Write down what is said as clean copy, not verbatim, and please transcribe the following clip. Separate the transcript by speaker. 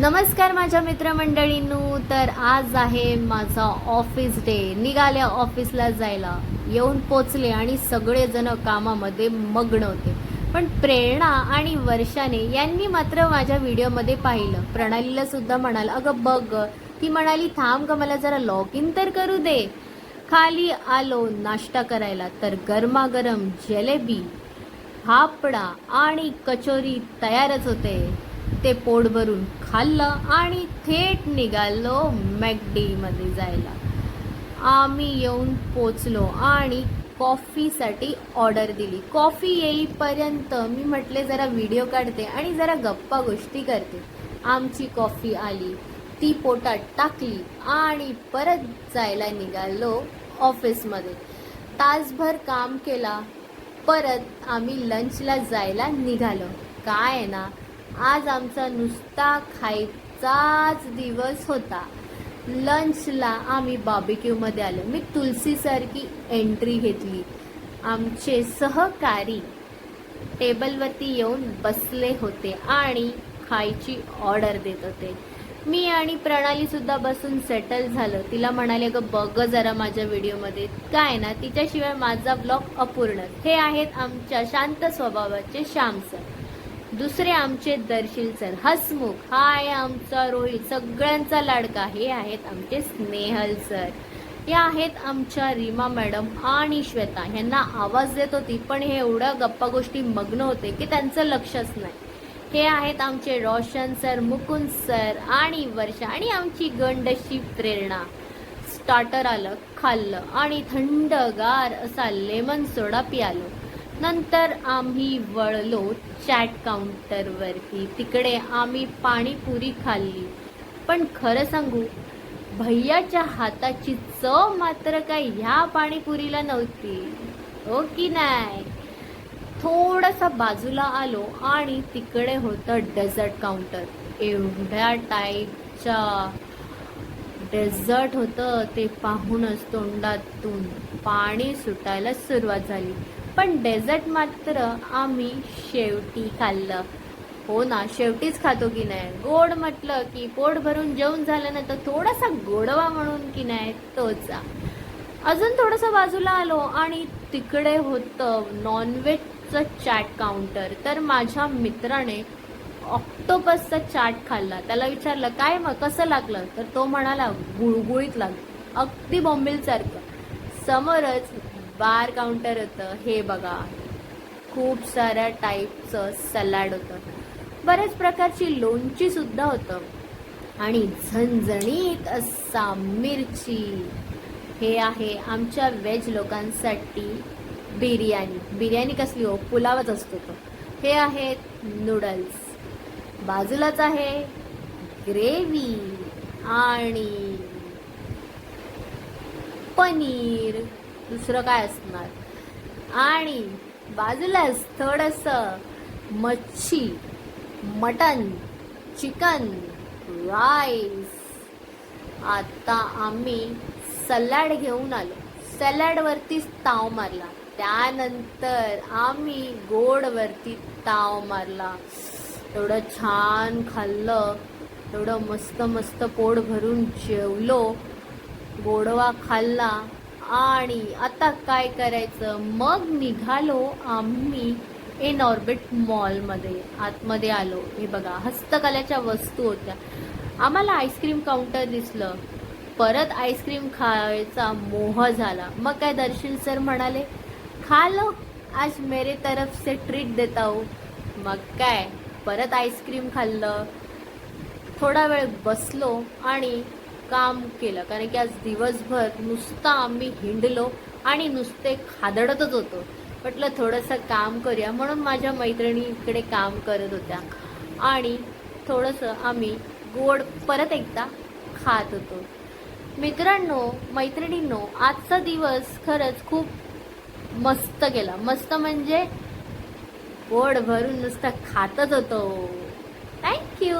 Speaker 1: नमस्कार माझ्या मित्रमंडळींनो. तर आज आहे माझा ऑफिस डे. निघाले ऑफिसला जायला, येऊन पोचले आणि सगळेजण कामामध्ये मग्न होते. पण प्रेरणा आणि वर्षाने यांनी मात्र माझ्या व्हिडिओमध्ये पाहिलं. प्रणालीला सुद्धा म्हणाल, अगं बघ. ती म्हणाली, थांब ग, मला जरा लॉग इन तर करू दे. खाली आलो नाश्ता करायला तर गरमागरम जलेबी, फाफडा आणि कचोरी तयारच होते. ते पोट भरून खाल्लं आणि थेट निघालो मॅकडी जायला. आम्ही येऊन पोचलो आणि कॉफीसाठी ऑर्डर दिली. कॉफी येईपर्यंत मी म्हटले जरा व्हिडिओ काढते आणि जरा गप्पा गोष्टी करते. आमची कॉफी आली, ती पोटात टाकली आणि परत जायला निघालो ऑफिसमध्ये. तासभर काम केला. परत आम्ही लंचला जायला निघालो. काय आहे ना, आज आमचा नुसता खायचाच दिवस होता. लंचला आम्ही बार्बिक्यूमध्ये आलो. मी तुलसीसारखी एंट्री घेतली. आमचे सहकारी टेबलवरती येऊन बसले होते आणि खायची ऑर्डर देत होते. मी आणि प्रणाली सुद्धा बसून सेटल झालं. तिला म्हणाले, ग बघ जरा माझ्या व्हिडिओमध्ये. काय ना, तिच्याशिवाय माझा ब्लॉग अपूर्ण. हे आहेत आमच्या शांत स्वभावाचे श्याम सर. दुसरे आमचे दर्शील सर हसमुख. हा आहे आमचा रोहित, सगळ्यांचा लाडका. हे आहेत आमचे स्नेहल सर. या आहेत आमच्या रीमा मॅडम आणि श्वेता. ह्यांना आवाज देत होती पण हे एवढ्या गप्पा गोष्टी मग्न होते की त्यांचं लक्षच नाही. हे आहेत आमचे रोशन सर, मुकुंद सर आणि वर्षा आणि आमची गंडशी प्रेरणा. स्टार्टर आलं, खाल्लं आणि थंडगार असा लेमन सोडा पियालो. नंतर आम्ही वळलो चॅट काउंटरवरती. तिकडे आम्ही पाणीपुरी खाल्ली. पण खरं सांगू, भैयाच्या हाताची चव मात्र काय ह्या पाणीपुरीला नव्हती, हो की नाही. थोडासा बाजूला आलो आणि तिकडे होतं डेझर्ट काउंटर. एवढ्या टाईपच्या डेझर्ट होतं ते पाहूनच तोंडातून पाणी सुटायला सुरुवात झाली. पण डेझर्ट मात्र आम्ही शेवटी खाल्लं. हो ना, शेवटीच खातो की नाही. गोड म्हटलं की पोट भरून जेवण झालं ना, तर थोडासा गोडवा म्हणून की नाही तोच. अजून थोडंसं बाजूला आलो आणि तिकडे होतं नॉनव्हेजचं चाट काउंटर. तर माझ्या मित्राने ऑक्टोपसचा चाट खाल्ला. त्याला विचारलं, काय मग कसं लागलं? तर तो म्हणाला, गुळगुळीत लागलं, अगदी बॉम्बिलसारखं. समोरच बार काउंटर होतं. हे बघा, खूप साऱ्या टाईपचं सलाड होतं. बऱ्याच प्रकारची लोणची सुद्धा होतं आणि झणझणीत असा मिरची. हे आहे आमच्या व्हेज लोकांसाठी बिर्याणी. बिर्याणी कसली हो, पुलावच असतो तो. हे आहेत नूडल्स. बाजूलाच आहे ग्रेव्ही आणि पनीर. दुसरं काय असणार. आणि बाजूलाच थोडंसं मच्छी, मटन, चिकन, राईस. आता आम्ही सलाड घेऊन आलो. सलाडवरतीच ताव मारला. त्यानंतर आम्ही गोडवरती ताव मारला. एवढं छान खाल्लं, एवढं मस्त मस्त पोट भरून जेवलो, गोडवा खाल्ला. आणि आता काय करायचं, मग निघालो आम्ही इन ऑर्बिट मॉलमध्ये. आतमध्ये आलो. हे बघा, हस्तकलेच्या वस्तू होत्या. आम्हाला आईस्क्रीम काउंटर दिसलं. परत आईस्क्रीम खायचा मोह झाला. मग काय दर्शन सर म्हणाले, खा लो, आज मेरे तरफ से ट्रीट देता हूँ. मग काय, परत आईस्क्रीम खाल्लं. थोडा वेळ बसलो आणि काम केलं, कारण की आज दिवसभर नुसता आम्ही हिंडलो आणि नुसते खादडतच होतो. म्हटलं थोडंसं काम करूया, म्हणून माझ्या मैत्रिणी इकडे काम करत होत्या आणि थोडंसं आम्ही गोड परत एकदा खात होतो. मित्रांनो, मैत्रिणींनो, आजचा दिवस खरंच खूप मस्त गेला. मस्त म्हणजे पोट भरून नुसतं खातच होतो. थँक्यू.